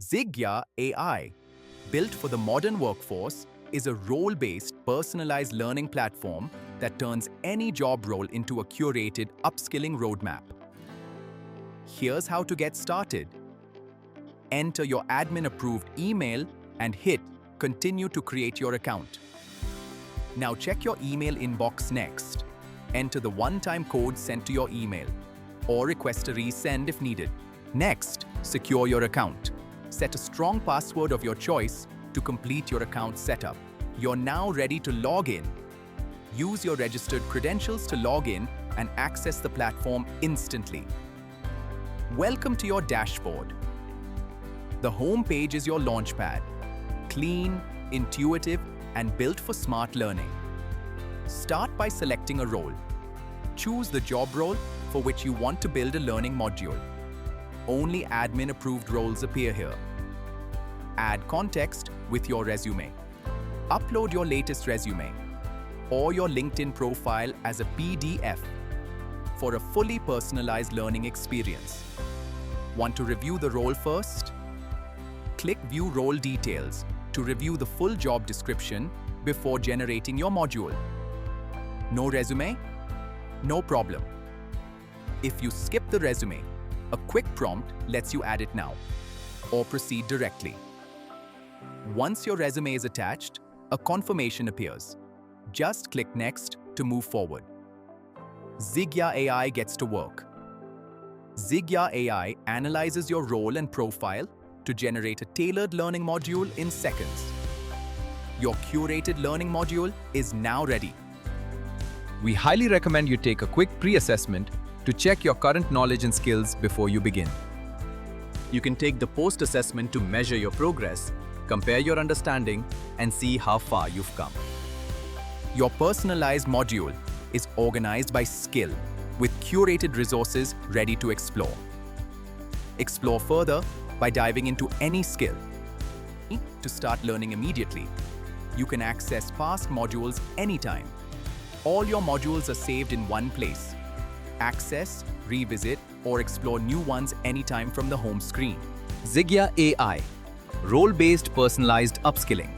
ZigyaAI, built for the modern workforce, is a role-based, personalized learning platform that turns any job role into a curated, upskilling roadmap. Here's how to get started. Enter your admin-approved email and hit Continue to create your account. Now check your email inbox next. Enter the one-time code sent to your email, or request a resend if needed. Next, secure your account. Set a strong password of your choice to complete your account setup. You're now ready to log in. Use your registered credentials to log in and access the platform instantly. Welcome to your dashboard. The home page is your launchpad. Clean, intuitive, and built for smart learning. Start by selecting a role. Choose the job role for which you want to build a learning module. Only admin-approved roles appear here. Add context with your resume. Upload your latest resume or your LinkedIn profile as a PDF for a fully personalized learning experience. Want to review the role first? Click View Role Details to review the full job description before generating your module. No resume? No problem. If you skip the resume, a quick prompt lets you add it now, or proceed directly. Once your resume is attached, a confirmation appears. Just click Next to move forward. ZigyaAI gets to work. ZigyaAI analyzes your role and profile to generate a tailored learning module in seconds. Your curated learning module is now ready. We highly recommend you take a quick pre-assessment to check your current knowledge and skills before you begin. You can take the post-assessment to measure your progress, compare your understanding, and see how far you've come. Your personalized module is organized by skill, with curated resources ready to explore. Explore further by diving into any skill. To start learning immediately, you can access past modules anytime. All your modules are saved in one place. Access, revisit, or explore new ones anytime from the home screen. ZigyaAI, role-based personalized upskilling.